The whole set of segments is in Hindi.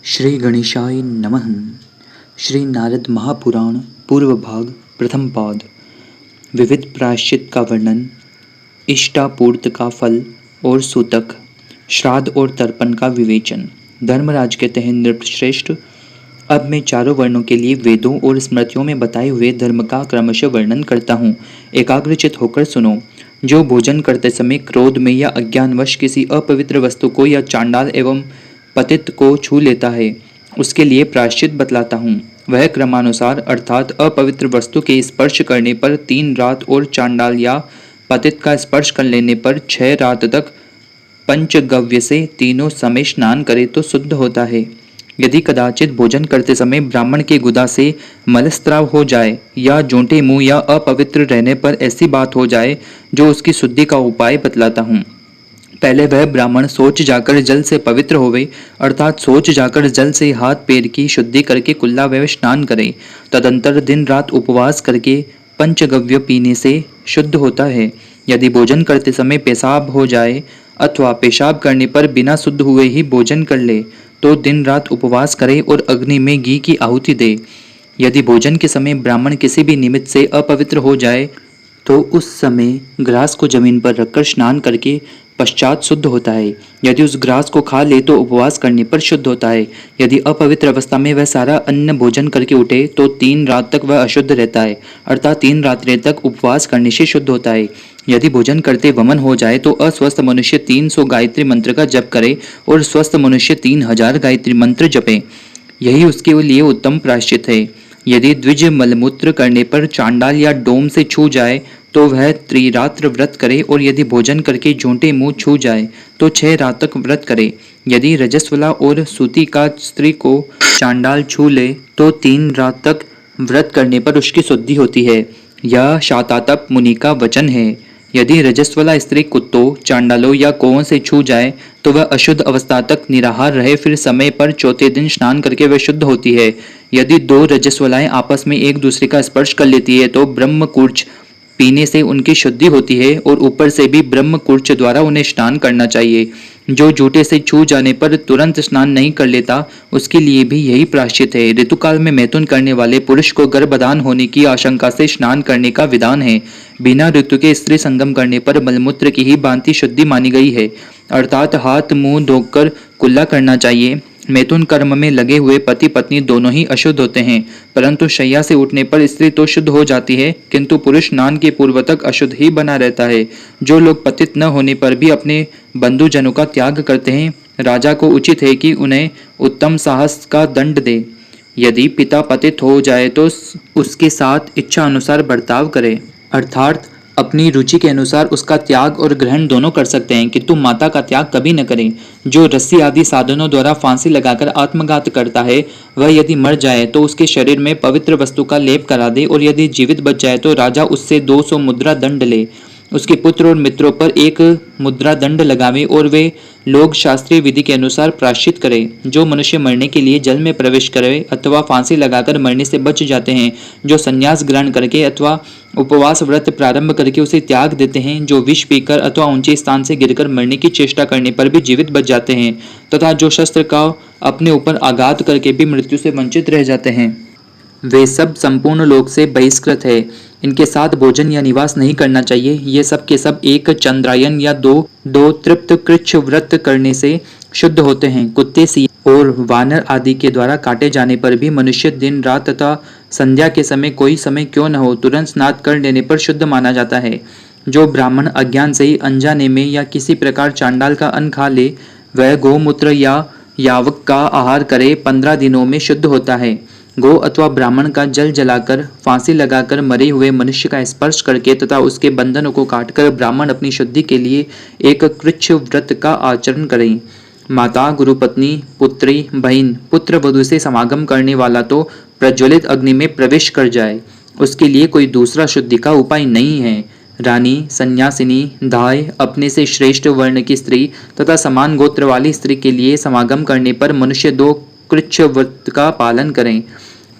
श्री गणेशाय नमः। श्री नारद महापुराण पूर्व भाग प्रथम पाद। विविध प्रायश्चित का वर्णन, इष्टापूर्त का फल और सूतक, श्राद्ध और तर्पण का विवेचन। धर्मराज कहते हैं, नृपश्रेष्ठ, अब मैं चारों वर्णों के लिए वेदों और स्मृतियों में बताए हुए धर्म का क्रमशः वर्णन करता हूँ। एकाग्रचित होकर सुनो। जो भोजन करते समय क्रोध में या अज्ञानवश किसी अपवित्र वस्तु को या चांडाल एवं पतित को छू लेता है, उसके लिए प्रायश्चित बतलाता हूँ। वह क्रमानुसार अर्थात अपवित्र वस्तु के स्पर्श करने पर 3 रात और चांडाल या पतित का स्पर्श कर लेने पर 6 रात तक पंचगव्य से तीनों समय स्नान करे तो शुद्ध होता है। यदि कदाचित भोजन करते समय ब्राह्मण के गुदा से मलस्त्राव हो जाए या जोंटे मुंह या अपवित्र रहने पर ऐसी बात हो जाए जो उसकी शुद्धि का उपाय बतलाता हूँ। पहले वह ब्राह्मण सोच जाकर जल से पवित्र होवे, अर्थात सोच जाकर जल से हाथ पैर की शुद्धि करके कुल्ला व स्नान करे। तदंतर दिन रात उपवास करके पंचगव्य पीने से शुद्ध होता है। यदि भोजन करते समय पेशाब हो जाए अथवा पेशाब करने पर बिना शुद्ध हुए ही भोजन कर ले तो दिन रात उपवास करे और अग्नि में घी की आहुति दे। यदि भोजन के समय ब्राह्मण किसी भी निमित्त से अपवित्र हो जाए तो उस समय ग्रास को जमीन पर रखकर स्नान करके पश्चात शुद्ध होता है। यदि उस ग्रास को खा ले तो उपवास करने पर शुद्ध होता है। यदि अपवित्र अवस्था में वह सारा अन्न भोजन करके उठे तो 3 रात तक वह अशुद्ध रहता है, अर्थात 3 रात्रि तक उपवास करने से शुद्ध होता है। यदि भोजन करते वमन हो जाए तो अस्वस्थ मनुष्य 300 गायत्री मंत्र का जप करे और स्वस्थ मनुष्य 3000 गायत्री मंत्र जपे। यही उसके लिए उत्तम प्रायश्चित है। यदि द्विज मलमूत्र करने पर चांडाल या डोम से छू जाए तो वह त्रिरात्र व्रत करे और यदि भोजन करके झूठे मुंह छू जाए तो 6 रात तक व्रत करे। यदि रजस्वला और सूती का स्त्री को चांडाल छू ले तो 3 रात तक व्रत करने पर उसकी शुद्धि होती है। यह शातातप मुनि का वचन है। यदि रजस्वला स्त्री कुत्तों, चांडालों या कौओं से छू जाए तो वह अशुद्ध अवस्था तक निराहार रहे, फिर समय पर चौथे दिन स्नान करके वह शुद्ध होती है। यदि 2 रजस्वलाएं आपस में एक दूसरे का स्पर्श कर लेती है तो ब्रह्मकूर्च पीने से उनकी शुद्धि होती है और ऊपर से भी ब्रह्मकूर्च द्वारा उन्हें स्नान करना चाहिए। जो जूठे से छू जाने पर तुरंत स्नान नहीं कर लेता उसके लिए भी यही प्रायश्चित है। ऋतुकाल में मैथुन करने वाले पुरुष को गर्भधान होने की आशंका से स्नान करने का विधान है। बिना ऋतु के स्त्री संगम करने पर मलमूत्र की ही भांति शुद्धि मानी गई है, अर्थात हाथ मुंह धोकर कुल्ला करना चाहिए। मैथुन कर्म में लगे हुए पति पत्नी दोनों ही अशुद्ध होते हैं, परंतु शैया से उठने पर स्त्री तो शुद्ध हो जाती है, किंतु पुरुष स्नान के पूर्व तक अशुद्ध ही बना रहता है। जो लोग पतित न होने पर भी अपने बंधुजनों का त्याग करते हैं, राजा को उचित है कि उन्हें उत्तम साहस का दंड दे। यदि पिता पतित हो जाए तो उसके साथ इच्छा अनुसार बर्ताव करे, अर्थात अपनी रुचि के अनुसार उसका त्याग और ग्रहण दोनों कर सकते हैं, किंतु माता का त्याग कभी न करें। जो रस्सी आदि साधनों द्वारा फांसी लगाकर आत्मघात करता है, वह यदि मर जाए तो उसके शरीर में पवित्र वस्तु का लेप करा दे और यदि जीवित बच जाए तो राजा उससे 200 मुद्रा दंड ले, उसके पुत्र और मित्रों पर 1 मुद्रा दंड लगावे और वे लोग शास्त्रीय विधि के अनुसार प्रायश्चित करें। जो मनुष्य मरने के लिए जल में प्रवेश करे अथवा फांसी लगाकर मरने से बच जाते हैं, जो संन्यास ग्रहण करके अथवा उपवास व्रत प्रारंभ करके उसे त्याग देते हैं, जो विष पीकर अथवा ऊंचे स्थान से गिरकर मरने की चेष्टा करने पर भी जीवित बच जाते हैं, तथा जो शस्त्र का अपने ऊपर आघात करके भी मृत्यु से वंचित रह जाते हैं, वे सब संपूर्ण लोक से बहिष्कृत है। इनके साथ भोजन या निवास नहीं करना चाहिए। ये सब के सब एक चंद्रायन या दो तृप्त कृच्छ व्रत करने से शुद्ध होते हैं। कुत्ते, सिंह और वानर आदि के द्वारा काटे जाने पर भी मनुष्य दिन रात तथा संध्या के समय कोई समय क्यों न हो तुरंत स्नान कर लेने पर शुद्ध माना जाता है। जो ब्राह्मण अज्ञान से ही अनजाने में या किसी प्रकार चांडाल का अन्न खा ले, वह गौमूत्र या यावक का आहार करे 15 दिनों में शुद्ध होता है। गौ अथवा ब्राह्मण का जल जलाकर, फांसी लगाकर मरे हुए मनुष्य का स्पर्श करके तथा उसके बंधनों को काटकर ब्राह्मण अपनी शुद्धि के लिए एक कृच्छ व्रत का आचरण करें। माता, गुरुपत्नी, पुत्री, बहन, पुत्र वधू से समागम करने वाला तो प्रज्वलित अग्नि में प्रवेश कर जाए, उसके लिए कोई दूसरा शुद्धि का उपाय नहीं है। रानी, सन्यासिनी, दाय, अपने से श्रेष्ठ वर्ण की स्त्री तथा समान गोत्र वाली स्त्री के लिए समागम करने पर मनुष्य 2 कृच्छ व्रत का पालन करें।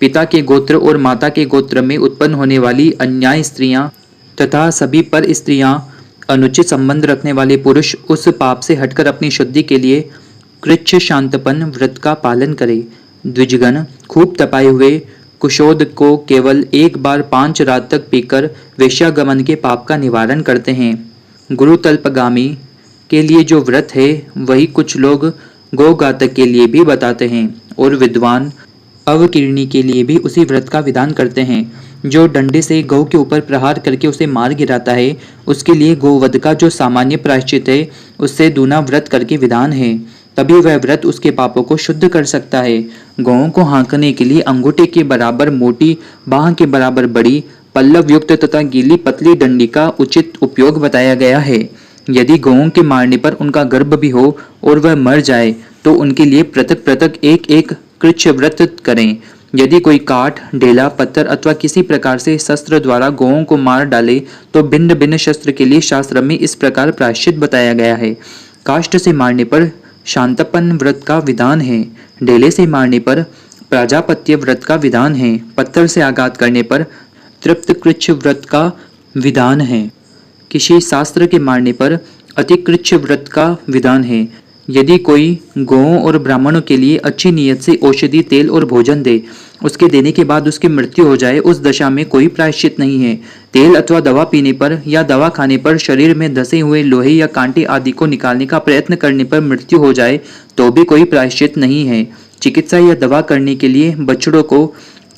पिता के गोत्र और माता के गोत्र में उत्पन्न होने वाली अन्याय स्त्रियां तथा सभी पर स्त्रियां, अनुचित संबंध रखने वाले पुरुष उस पाप से हटकर अपनी शुद्धि के लिए कृच्छ शांतपन व्रत का पालन करे। द्विजगण खूब तपाए हुए कुशोद को केवल एक बार 5 रात तक पीकर वेश्यागमन के पाप का निवारण करते हैं। गुरुतल्पगामी के लिए जो व्रत है वही कुछ लोग गौघातक के लिए भी बताते हैं और विद्वान अवकीर्णी के लिए भी उसी व्रत का विधान करते हैं। जो डंडे से गौ के ऊपर प्रहार करके उसे मार गिराता है उसके लिए गोवध का जो सामान्य प्रायश्चित है उससे दूना व्रत करके विधान है, तभी वह व्रत उसके पापों को शुद्ध कर सकता है। गौओं को हाँकने के लिए अंगूठे के बराबर मोटी, बाह के बराबर बड़ी, पल्लव युक्त तथा गीली पतली डंडी का उचित उपयोग बताया गया है। यदि गौओं के मारने पर उनका गर्भ भी हो और वह मर जाए तो उनके लिए पृथक पृथक एक एक कृच्छ व्रत करें। यदि कोई काठ, ढेला, पत्थर अथवा किसी प्रकार से शस्त्र द्वारा गौओं को मार डाले तो भिन्न भिन्न शस्त्र के लिए शास्त्र में इस प्रकार प्रायश्चित बताया गया है। काष्ठ से मारने पर शांतपन व्रत का विधान है। ढेले से मारने पर प्राजापत्य व्रत का विधान है। पत्थर से आघात करने पर तृप्त कृच्छ व्रत का विधान है। किसी शास्त्र के मारने पर अतिकृच्छ व्रत का विधान है। यदि कोई गौओं और ब्राह्मणों के लिए अच्छी नीयत से औषधि, तेल और भोजन दे, उसके देने के बाद उसकी मृत्यु हो जाए, उस दशा में कोई प्रायश्चित नहीं है। तेल अथवा दवा पीने पर या दवा खाने पर शरीर में धसे हुए लोहे या कांटे आदि को निकालने का प्रयत्न करने पर मृत्यु हो जाए तो भी कोई प्रायश्चित नहीं है। चिकित्सा या दवा करने के लिए बछड़ों को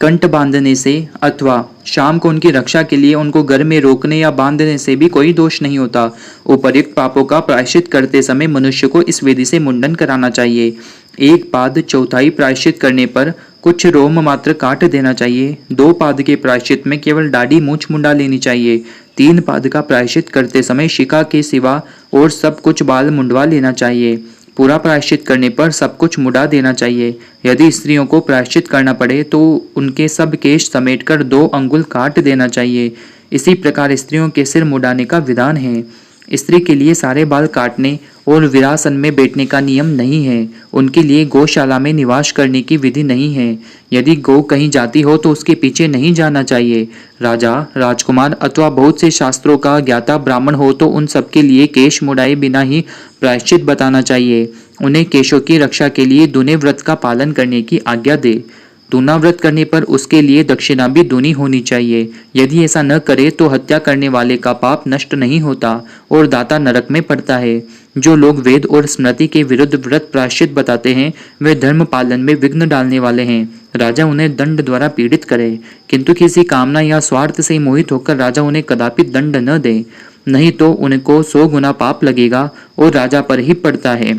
कंठ बांधने से अथवा शाम को उनकी रक्षा के लिए उनको घर में रोकने या बांधने से भी कोई दोष नहीं होता। उपर्युक्त पापों का प्रायश्चित करते समय मनुष्य को इस विधि से मुंडन कराना चाहिए। एक पाद चौथाई प्रायश्चित करने पर कुछ रोम मात्र काट देना चाहिए। 2 पाद के प्रायश्चित में केवल दाढ़ी मूछ मुंडा लेनी चाहिए। 3 पाद का प्रायश्चित करते समय शिका के सिवा और सब कुछ बाल मुंडवा लेना चाहिए। पूरा प्रायश्चित करने पर सब कुछ मुड़ा देना चाहिए। यदि स्त्रियों को प्रायश्चित करना पड़े तो उनके सब केश समेटकर 2 अंगुल काट देना चाहिए। इसी प्रकार स्त्रियों के सिर मुड़ाने का विधान है। स्त्री के लिए सारे बाल काटने और विरासन में बैठने का नियम नहीं है। उनके लिए गौशाला में निवास करने की विधि नहीं है। यदि गौ कहीं जाती हो तो उसके पीछे नहीं जाना चाहिए। राजा, राजकुमार अथवा बहुत से शास्त्रों का ज्ञाता ब्राह्मण हो तो उन सबके लिए केश मुड़ाए बिना ही प्रायश्चित बताना चाहिए। उन्हें केशों की रक्षा के लिए दूने व्रत का पालन करने की आज्ञा दे। दूना व्रत करने पर उसके लिए दक्षिणा भी दूनी होनी चाहिए। यदि ऐसा न करे तो हत्या करने वाले का पाप नष्ट नहीं होता और दाता नरक में पड़ता है। जो लोग वेद और स्मृति के विरुद्ध व्रत प्रायश्चित बताते हैं वे धर्म पालन में विघ्न डालने वाले हैं। राजा उन्हें दंड द्वारा पीड़ित करे, किंतु किसी कामना या स्वार्थ से मोहित होकर राजा उन्हें कदापि दंड न दे, नहीं तो उनको 100 गुना पाप लगेगा और राजा पर ही पड़ता है।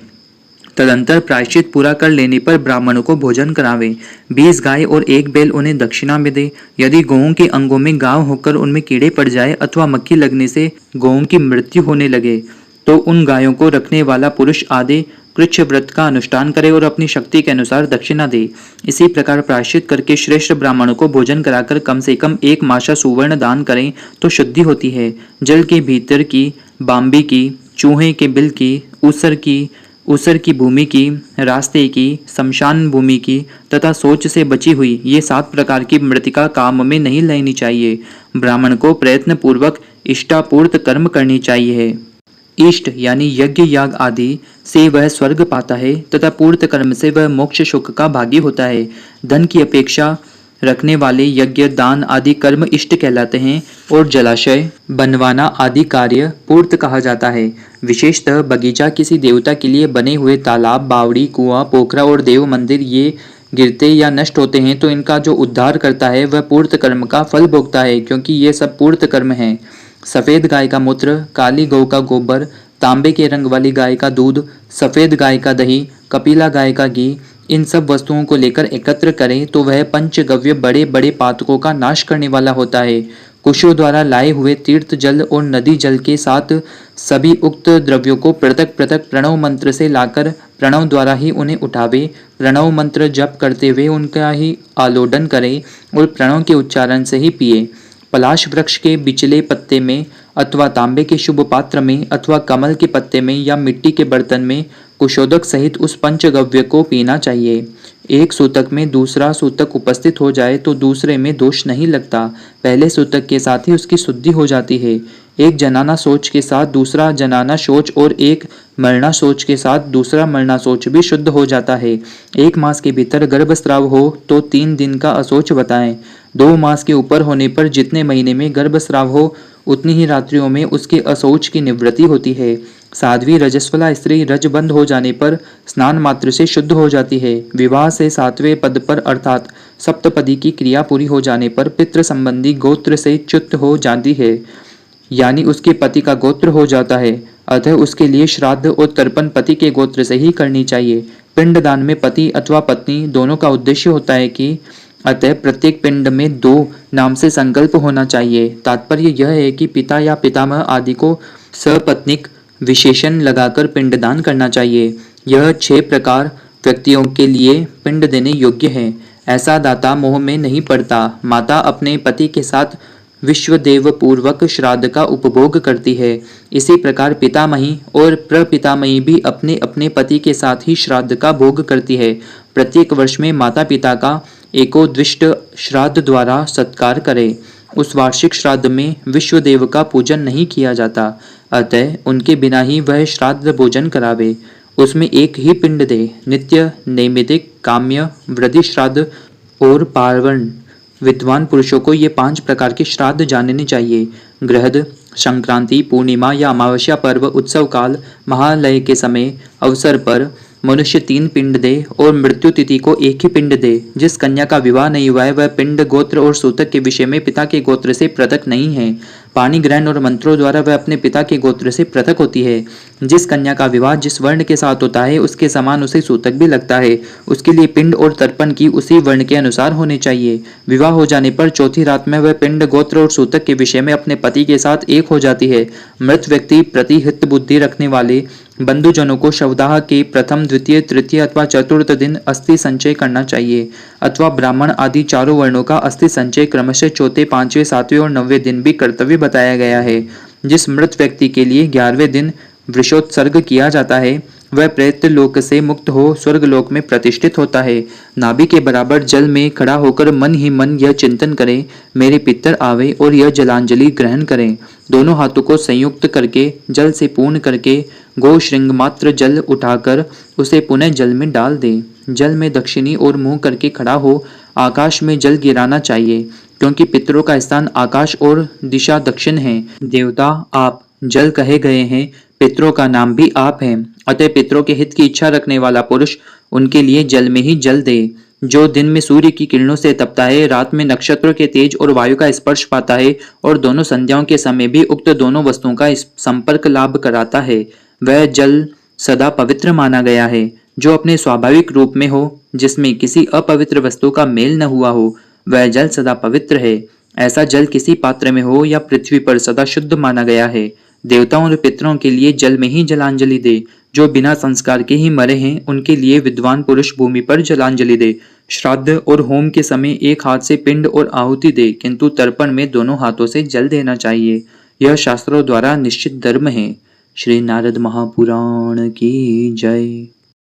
तदंतर प्रायश्चित पूरा कर लेने पर ब्राह्मणों को भोजन करावे। 20 गाय और 1 बैल उन्हें दक्षिणा में दे। यदि गौओं के अंगों में घाव होकर उनमें कीड़े पड़ जाए अथवा मक्खी लगने से गौओं की मृत्यु होने लगे तो उन गायों को रखने वाला पुरुष आदि कृच्छ व्रत का अनुष्ठान करे और अपनी शक्ति के अनुसार दक्षिणा दे। इसी प्रकार प्रायश्चित करके श्रेष्ठ ब्राह्मणों को भोजन कराकर कम से कम 1 मासा सुवर्ण दान करें तो शुद्धि होती है। जल के भीतर की, बाम्बी की, चूहे के बिल की, ऊसर की भूमि की, रास्ते की, शमशान भूमि की तथा शौच से बची हुई ये 7 प्रकार की मृतिका काम में नहीं लेनी चाहिए। ब्राह्मण को प्रयत्न पूर्वक इष्टापूर्त कर्म करनी चाहिए। इष्ट यानी यज्ञ, याग आदि से वह स्वर्ग पाता है तथा पूर्त कर्म से वह मोक्ष सुख का भागी होता है। धन की अपेक्षा रखने वाले यज्ञ, दान आदि कर्म इष्ट कहलाते हैं और जलाशय बनवाना आदि कार्य पूर्त कहा जाता है। विशेषतः बगीचा, किसी देवता के लिए बने हुए तालाब, बावड़ी, कुआं, पोखरा और देव मंदिर ये गिरते या नष्ट होते हैं तो इनका जो उद्धार करता है वह पूर्त कर्म का फल भोगता है, क्योंकि ये सब पूर्त कर्म हैं। सफ़ेद गाय का मूत्र, काली गौ का गोबर, तांबे के रंग वाली गाय का दूध, सफ़ेद गाय का दही, कपिला गाय का घी, इन सब वस्तुओं को लेकर एकत्र करें तो वह पंचगव्य बड़े बड़े पातकों का नाश करने वाला होता है। कुशों द्वारा लाए हुए तीर्थ जल और नदी जल के साथ सभी उक्त द्रव्यों को पृथक पृथक प्रणव मंत्र से लाकर प्रणव द्वारा ही उन्हें उठावे। प्रणव मंत्र जप करते हुए उनका ही आलोडन करें और प्रणव के उच्चारण से ही पिए। पलाश वृक्ष के बिचले पत्ते में अथवा तांबे के शुभ पात्र में अथवा कमल के पत्ते में या मिट्टी के बर्तन में कुशोदक सहित उस पंचगव्य को पीना चाहिए। एक सूतक में दूसरा सूतक उपस्थित हो जाए तो दूसरे में दोष नहीं लगता, पहले सूतक के साथ ही उसकी शुद्धि हो जाती है। एक जनाना शौच के साथ दूसरा जनाना शौच और एक मरना शौच के साथ दूसरा मरना शौच भी शुद्ध हो जाता है। 1 मास के भीतर गर्भस्राव हो तो 3 दिन का अशौच बताएं। 2 मास के ऊपर होने पर जितने महीने में गर्भस्राव हो उतनी ही रात्रियों में उसके अशौच की निवृत्ति होती है। साध्वी रजस्वला स्त्री रज बंद हो जाने पर स्नान मात्र से शुद्ध हो जाती है। विवाह से 7वें पद पर अर्थात सप्तपदी की क्रिया पूरी हो जाने पर पितृ संबंधी गोत्र से च्युत हो जाती है, यानी उसके पति का गोत्र हो जाता है। अतः उसके लिए श्राद्ध और तर्पण पति के गोत्र से ही करनी चाहिए। पिंडदान में पति अथवा पत्नी दोनों का उद्देश्य होता है कि अतः प्रत्येक पिंड में 2 नाम से संकल्प होना चाहिए। तात्पर्य यह है कि पिता या पितामह आदि को सपत्नीक विशेषण लगाकर पिंडदान करना चाहिए। यह 6 प्रकार व्यक्तियों के लिए पिंड देने योग्य है। ऐसा दाता मोह में नहीं पड़ता। माता अपने पति के साथ विश्वदेव पूर्वक श्राद्ध का उपभोग करती है। इसी प्रकार पितामही और प्रपितामही भी अपने अपने पति के साथ ही श्राद्ध का भोग करती है। प्रत्येक वर्ष में माता पिता का एकोद्दिष्ट श्राद्ध द्वारा सत्कार करे। उस वार्षिक श्राद्ध में विश्वदेव का पूजन नहीं किया जाता, अतः उनके बिना ही वह श्राद्ध भोजन करावे। उसमें एक ही पिंड दे। नित्य, नैमित्तिक, काम्य, वृद्धि श्राद्ध और पार्वण। विद्वान पुरुषों को ये 5 प्रकार के श्राद्ध जानने चाहिए। गृहद, संक्रांति, पूर्णिमा या अमावस्या पर्व, उत्सव काल, महालय के समय अवसर पर मनुष्य 3 पिंड दे और मृत्यु तिथि को 1 ही पिंड दे। जिस कन्या का विवाह नहीं हुआ है वह पिंड गोत्र और सूतक के विषय में पिता के गोत्र से पृथक नहीं है। पानी ग्रहण और मंत्रों द्वारा वह अपने पिता के गोत्र से पृथक होती है। जिस कन्या का विवाह जिस वर्ण के साथ होता है उसके समान उसे सूतक भी लगता है। उसके लिए पिंड और तर्पण की उसी वर्ण के अनुसार होने चाहिए। विवाह हो जाने पर चौथी रात में वह पिंड गोत्र और सूतक के विषय में अपने पति के साथ एक हो जाती है। मृत व्यक्ति प्रति हित बुद्धि रखने वाले बंधुजनों को शवदाह के प्रथम, द्वितीय, तृतीय अथवा चतुर्थ दिन अस्थि संचय करना चाहिए, अथवा ब्राह्मण आदि चारों वर्णों का अस्थि संचय क्रमशः चौथे, 5वें, 7वें और 9वें दिन भी कर्तव्य बताया गया है। जिस मृत व्यक्ति के लिए 11वें दिन वृषोत्सर्ग किया जाता है वह प्रेत लोक से मुक्त हो स्वर्ग लोक में प्रतिष्ठित होता है। नाभि के बराबर जल में खड़ा होकर मन ही मन यह चिंतन करें, मेरे पितर आवे, और यह जलांजलि ग्रहण करें। दोनों हाथों को संयुक्त करके जल से पूर्ण करके गो श्रृंग मात्र जल उठाकर उसे पुनः जल में डाल दें। जल में दक्षिणी और मुंह करके खड़ा हो आकाश में जल गिराना चाहिए, क्योंकि पितरों का स्थान आकाश और दिशा दक्षिण है। देवता आप जल कहे गए हैं, पितरों का नाम भी आप है। अतः पितरों के हित की इच्छा रखने वाला पुरुष उनके लिए जल में ही जल दे। जो दिन में सूर्य की किरणों से तपता है, रात में नक्षत्रों के तेज और वायु का स्पर्श पाता है और दोनों संध्याओं के समय भी उक्त दोनों वस्तुओं का संपर्क लाभ कराता है, वह जल सदा पवित्र माना गया है। जो अपने स्वाभाविक रूप में हो, जिसमें किसी अपवित्र वस्तु का मेल न हुआ हो, वह जल सदा पवित्र है। ऐसा जल किसी पात्र में हो या पृथ्वी पर सदा शुद्ध माना गया है। देवताओं और पितरों के लिए जल में ही जलांजलि दे। जो बिना संस्कार के ही मरे हैं उनके लिए विद्वान पुरुष भूमि पर जलांजलि दे। श्राद्ध और होम के समय एक हाथ से पिंड और आहुति दे, किंतु तर्पण में दोनों हाथों से जल देना चाहिए। यह शास्त्रों द्वारा निश्चित धर्म है। श्री नारद महापुराण की जय।